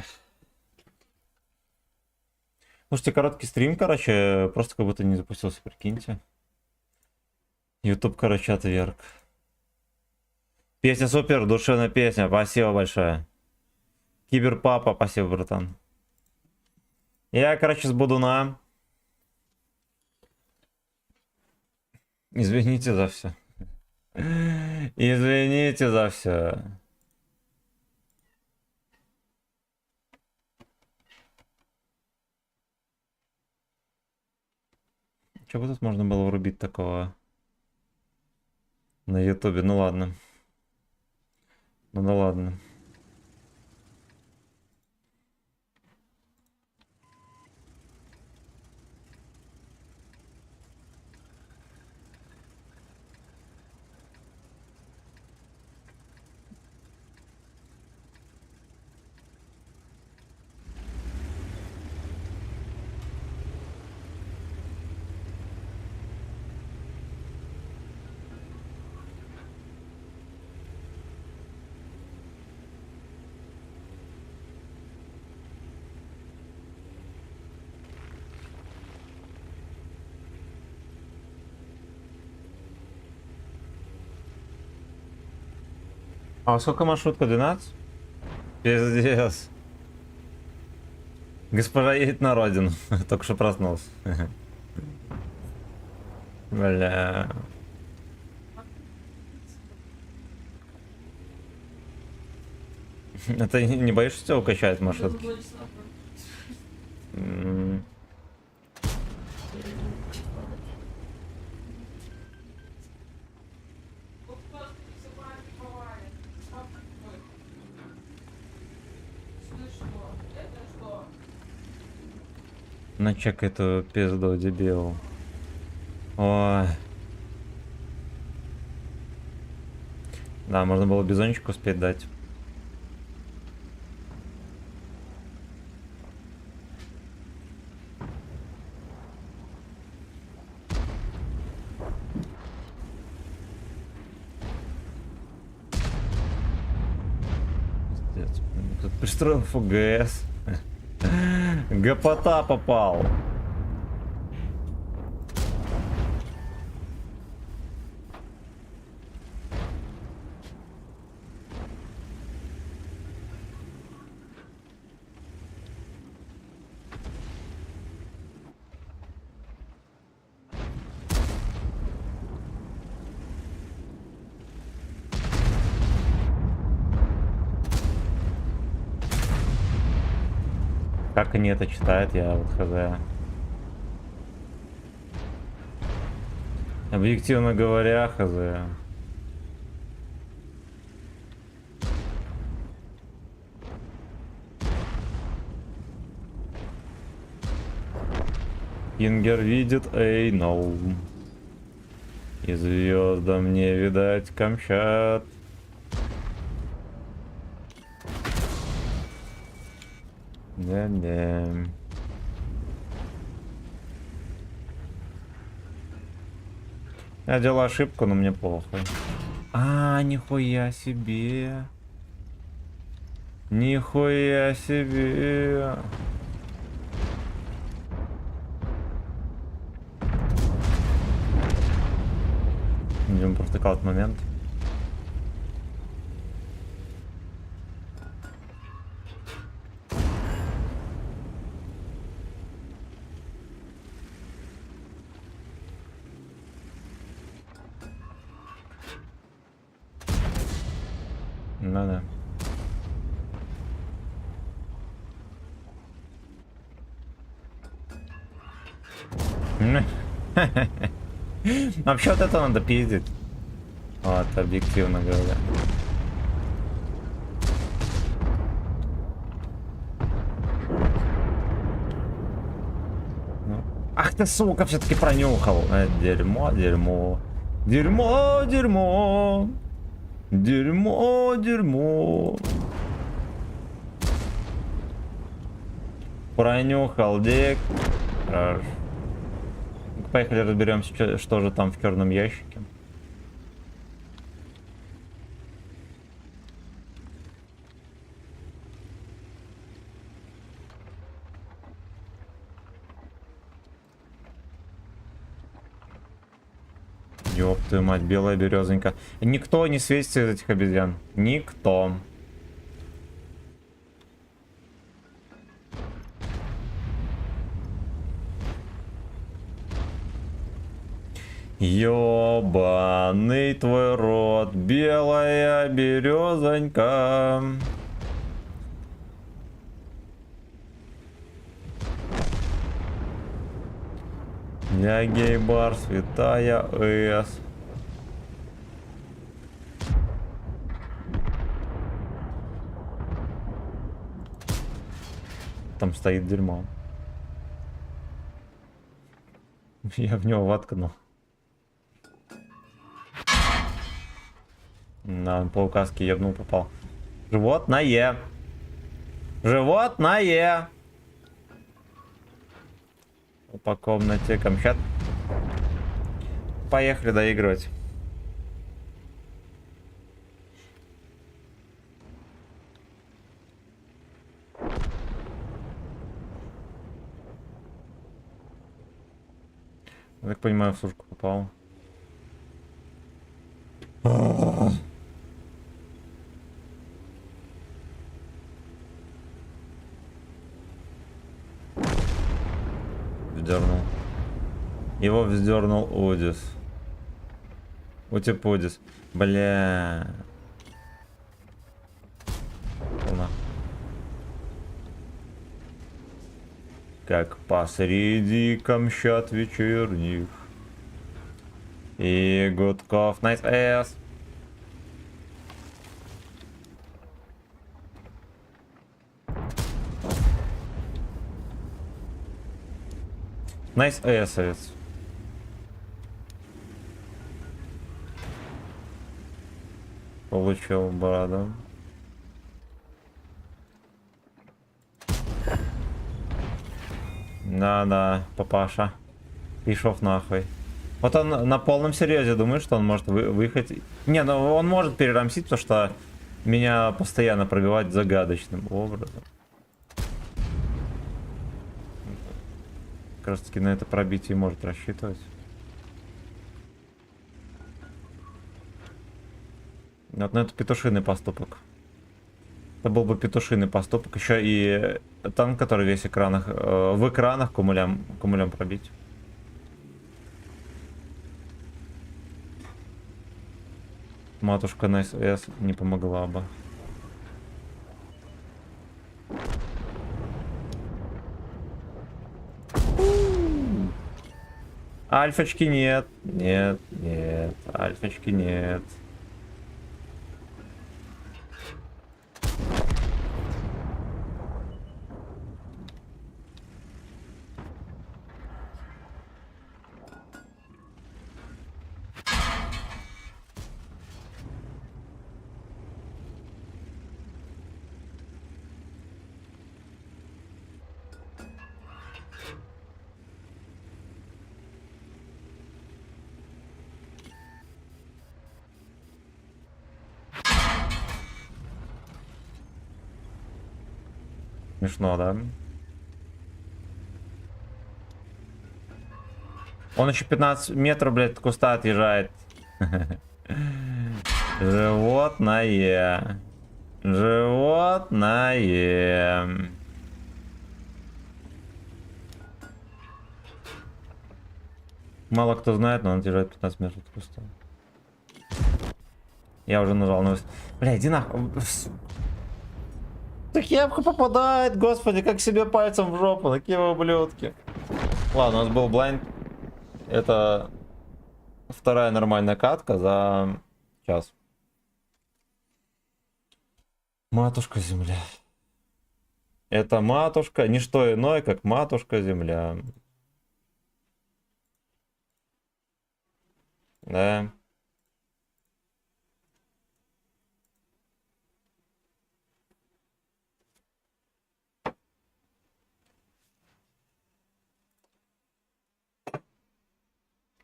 Слушайте, короткий стрим, короче, просто как будто не запустился, прикиньте. YouTube, короче, отверг. Песня супер, душевная песня, спасибо большое. Киберпапа, спасибо, братан. Я, короче, с Будуна. Извините за все. Извините за все. Что бы тут можно было врубить такого на Ютубе? Ну ладно. Ну да ладно. А сколько маршрутка? 12? Пиздец. Госпожа едет на родину. Только что проснулся. Бля. Это не боишься, что тебя укачает маршрутки? Начек эту пизду, дебил. Ой. Да, можно было бизончик успеть дать. Пиздец. Тут пристроил ФГС. Гопота попал. Как они это читают, я вот хз. Объективно говоря, хз. Кингер видит, эй, ноу. И звездам не видать Камчат. Да-да. Я делал ошибку, но мне похуй. А, нихуя себе. Нихуя себе. Идем протыкать момент. Да-да. Вообще вот это надо пиздить. Вот, объективно говоря. Ну. Ах ты, сука, все-таки пронюхал. Дерьмо, дерьмо. Дерьмо, дерьмо. Дерьмо, дерьмо. Пронюхал, дик. Хорошо. Поехали разберемся, что же там в черном ящике. Ёб твою мать, белая березонька. Никто не светится из этих обезьян. Никто. Ёбаный твой рот, белая березонька. Я гей-бар, святая С. Там стоит дерьмо. Я в него воткнул. На по указке ебнул, попал. Животное. Животное. По комнате Камчат. Поехали доигрывать. Я так понимаю, в сушку попал. Вздернул. Его вздернул Одис. Утиподис. Бля. Полна. Как посреди Камчат вечерних. И гудков. Найс эс. Найс эс. Получил бороду. Да-да, папаша. Пишов нахуй. Вот он на полном серьезе думает, что он может выехать. Не, ну он может перерамсить, потому что меня постоянно пробивать загадочным образом. Как раз таки на это пробитие может рассчитывать. Вот на это петушиный поступок. Это был бы петушиный поступок. Еще и танк, который весь экранах, в экранах кумулям пробить. Матушка на СС не помогла бы. Альфочки нет. Нет, нет. Альфочки нет. Смешно, да? Он еще 15 метров, блядь, от куста отъезжает. Животное. Животное. Мало кто знает, но он отъезжает 15 метров от куста. Я уже нажал на... Бля, иди нахуй. Так кепка попадает, господи, как себе пальцем в жопу, такие ублюдки. Ладно, у нас был блайнд. Это вторая нормальная катка за час. Матушка земля. Это матушка, не что иное, как матушка земля. Да.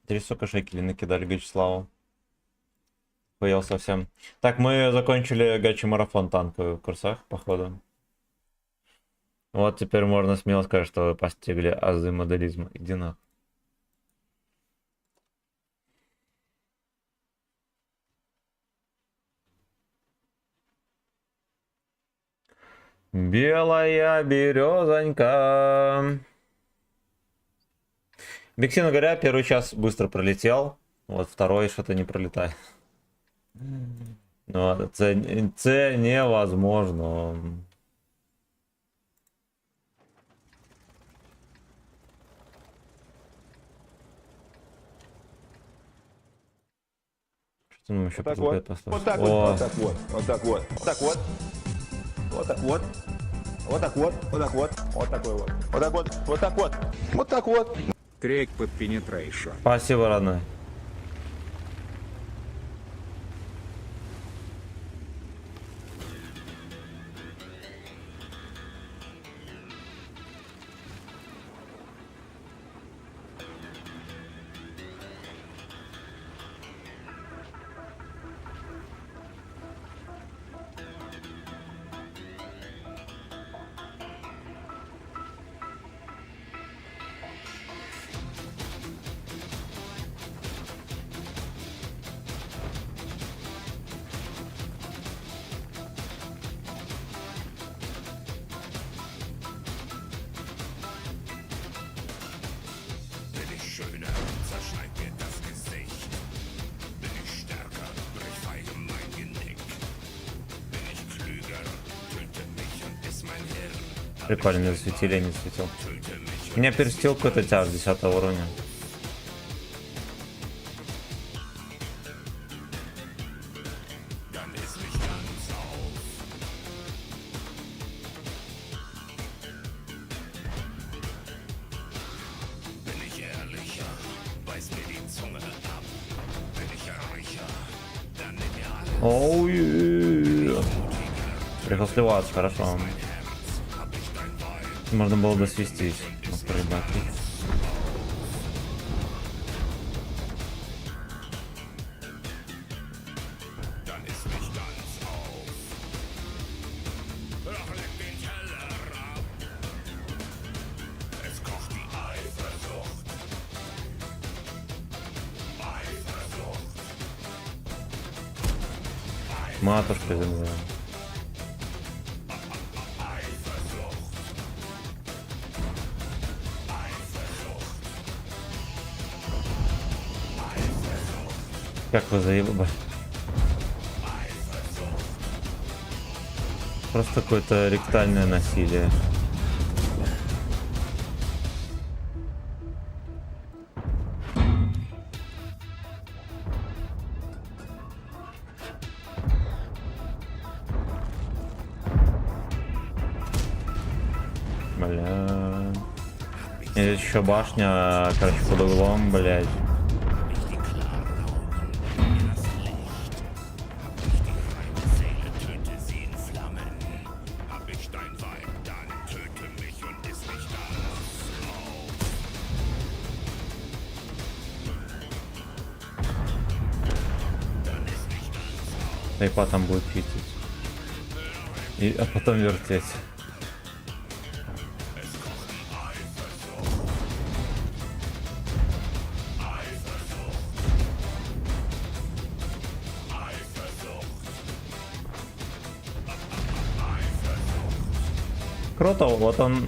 Три, сука, шекелей накидали Гачеславу. Поел совсем. Так, мы закончили гачи-марафон танковый в курсах, походу. Вот теперь можно смело сказать, что вы постигли азы моделизма. Иди нахуй. Белая березонька. Объективно говоря, первый час быстро пролетел. Вот второй что-то не пролетает. Ну, это невозможно. Что нам еще Вот так предлагает вот. послушать? Вот так вот. О, Вот так вот. Вот так вот. Вот так вот. Вот так вот. Вот так вот. Вот так вот. Вот такой вот. Вот так вот. Вот так вот. Вот так вот. Крейг под penetration. спасибо, родной. Прикольно, не засветили, я не светил. У меня перстил какой-то тяж 10 уровня. Оу, приехал сливаться, хорошо. Можно было бы свестись. Матушка земля. Как вы заебали? Просто какое-то ректальное насилие. Бля. И здесь еще башня, короче, под углом, блядь. Тайпа там будет чистить. А потом вертеть. Круто, вот он,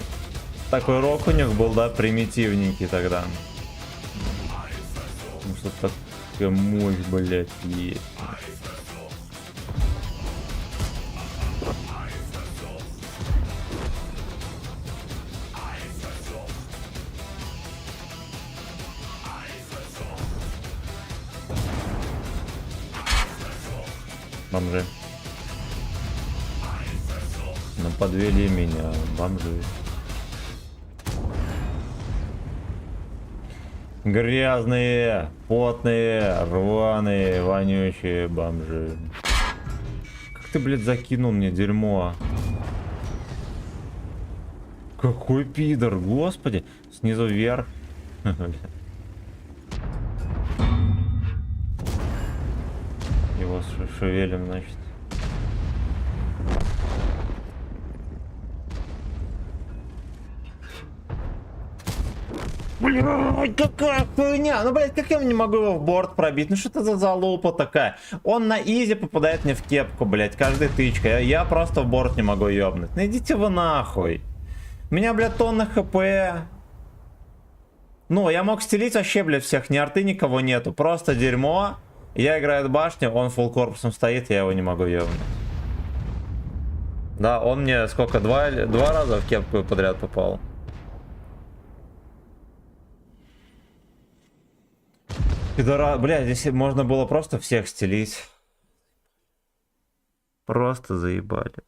такой рок у них был, да, примитивненький тогда. Ну что такая мощь, блядь, есть. Бомжи. Ну подвели меня, бомжи. Грязные, потные, рваные, вонючие бомжи. Как ты, блядь, закинул мне дерьмо? Какой пидор, господи. Снизу вверх. Его шевелим, значит. Блядь, какая хуйня! Ну, блядь, как я не могу его в борт пробить? Ну, что это за залупа такая? Он на изи попадает мне в кепку, блядь, каждой тычкой. Я просто в борт не могу ёбнуть. Ну, идите вы нахуй. У меня, блядь, тонна хп. Ну, я мог стелить вообще, блядь, всех. Ни арты, никого нету. Просто дерьмо. Я играю в башню, он фулл корпусом стоит, я его не могу ёбнуть. Да, он мне сколько, два раза в кепку подряд попал. Пидора, бля, здесь можно было просто всех стелить. Просто заебали.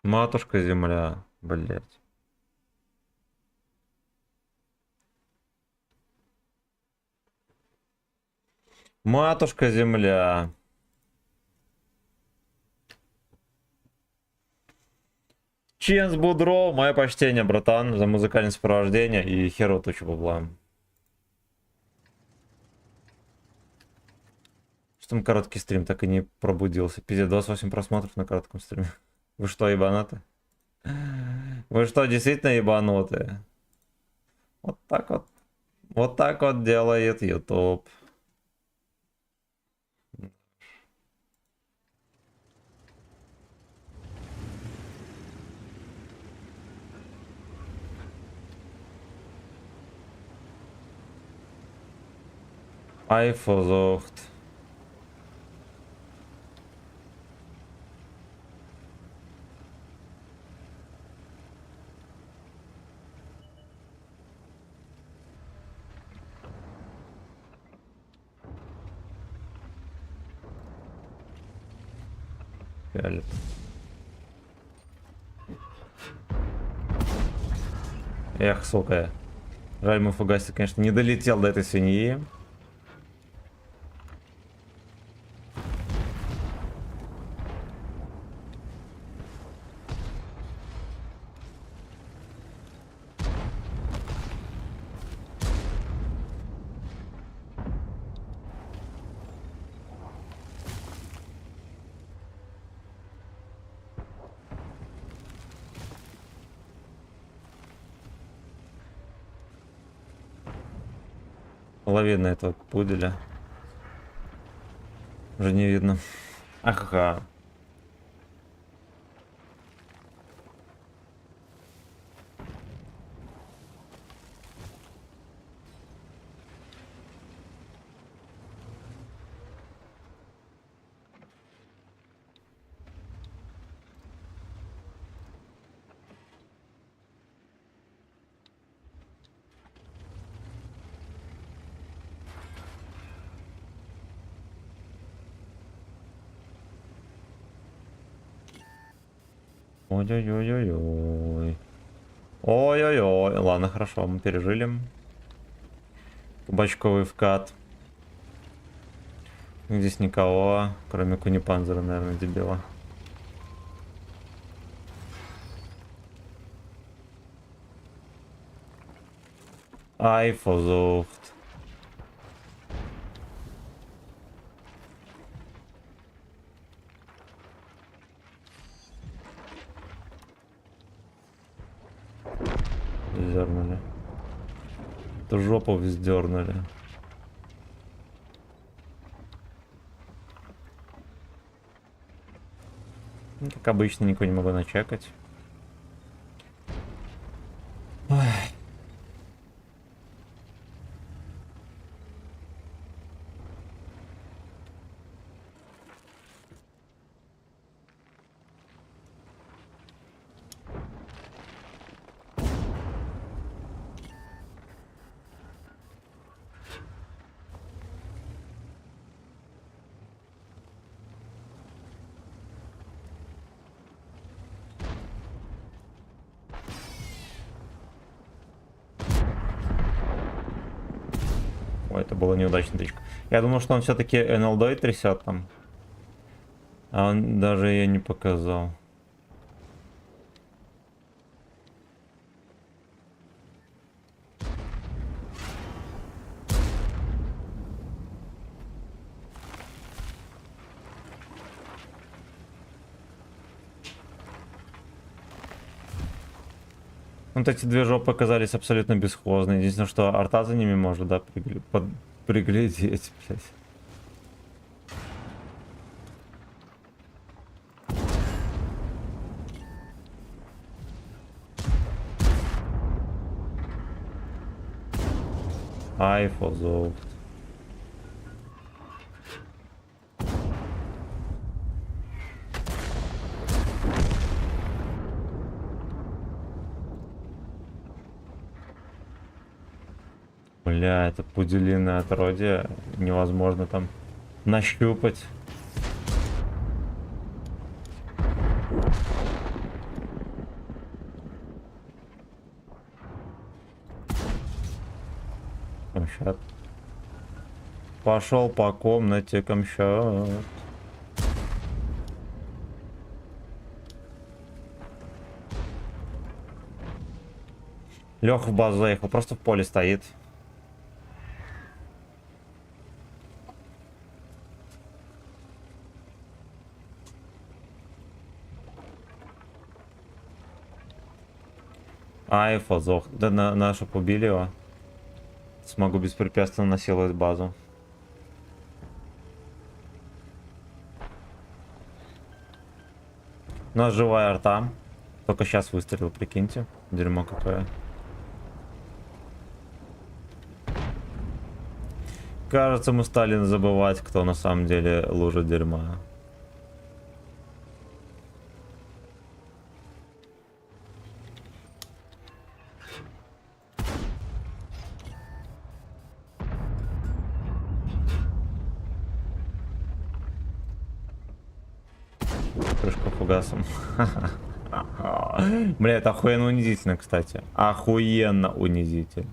Матушка земля, блять. Матушка земля. Ченс Будро, мое почтение, братан, за музыкальное сопровождение и херу тучу бабла. Что там короткий стрим так и не пробудился. Пиздец, 28 просмотров на коротком стриме. Вы что, ебанаты? Вы что, действительно ебанутые? Вот так вот. Вот так вот делает YouTube. Ай, versucht. Фиолет. Эх, сука. Жаль, мой фугасик, конечно, не долетел до этой свиньи. Половина этого пуделя. Уже не видно. Ага. Ой-ой-ой-ой-ой. Ой-ой-ой. Ладно, хорошо, мы пережили. Кабачковый вкат. Здесь никого, кроме Кунипанзера, наверное, дебила. Ай, versucht. вздернули. Эту жопу вздернули. Ну, как обычно, никого не могу начекать. Ой. Ой, это была неудачная тычка. Я думал, что он все-таки НЛД трясет там. А он даже ее не показал. Вот эти две жопы оказались абсолютно бесхозные. Единственное, что арта за ними может, да, приглядеть, блядь. Айфозов. Бля, это пуделиное отродье. Невозможно там нащупать. Камщат. Пошел по комнате камщат. Леха в базу заехал, просто в поле стоит. Айфа зох. Да нашу побили его. Смогу беспрепятственно насиловать базу. У нас живая арта. Только сейчас выстрелил, прикиньте. Дерьмо какое. Кажется, мы стали забывать, кто на самом деле лужа дерьма. Крышка фугасом. Бля, это охуенно унизительно, кстати. Охуенно унизительно.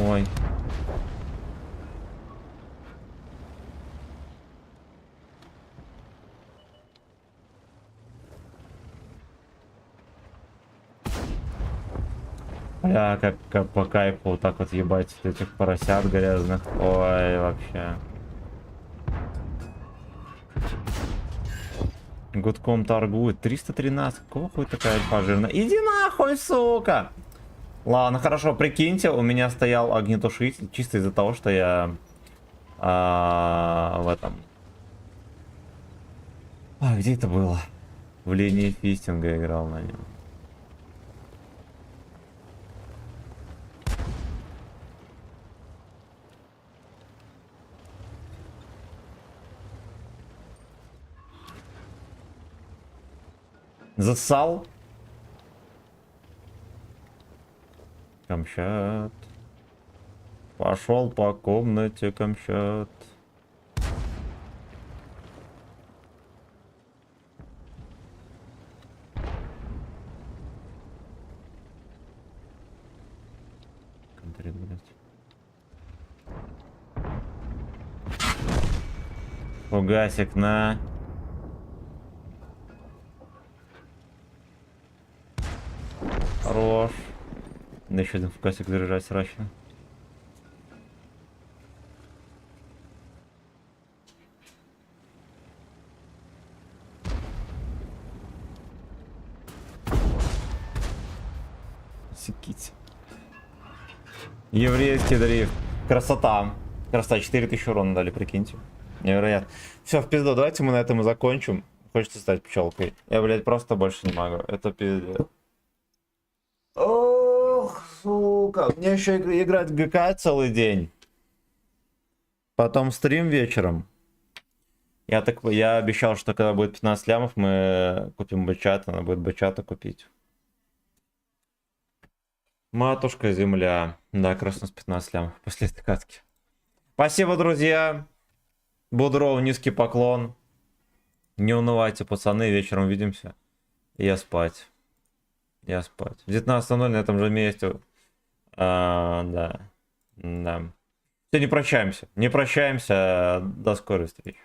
Ой. Бля, как по кайфу вот так вот ебать этих поросят грязных. Ой, вообще. Гудком торгует. 313. Какого хуй такая альфа жирная? Иди нахуй, сука! Ладно, хорошо, прикиньте, у меня стоял огнетушитель чисто из-за того, что я в этом... А, где это было? В линии фистинга играл на нем. Засал? Камчат. Пошел по комнате, Камчат. будет, блядь. Фугасик на. Хорош. Да еще один фугасик заряжать срочно. Секите. Еврейский дрифт. Красота. Красота. 4000 урона дали, прикиньте. Невероятно. Все, в пизду. Давайте мы на этом и закончим. Хочется стать пчелкой. Я, блядь, просто больше не могу. Это пиздец. Ох, сука. Мне еще играть в ГК целый день. Потом стрим вечером. Я обещал, что когда будет 15 лямов, мы купим бычата. Надо будет бычата купить. Матушка земля. Да, как раз у нас 15 лямов после этой катки. Спасибо, друзья. Будров, низкий поклон. Не унывайте, пацаны. Вечером увидимся. Я спать. Я спать. В 19:00 на этом же месте. Да. Да. Все, не прощаемся. Не прощаемся. До скорой встречи.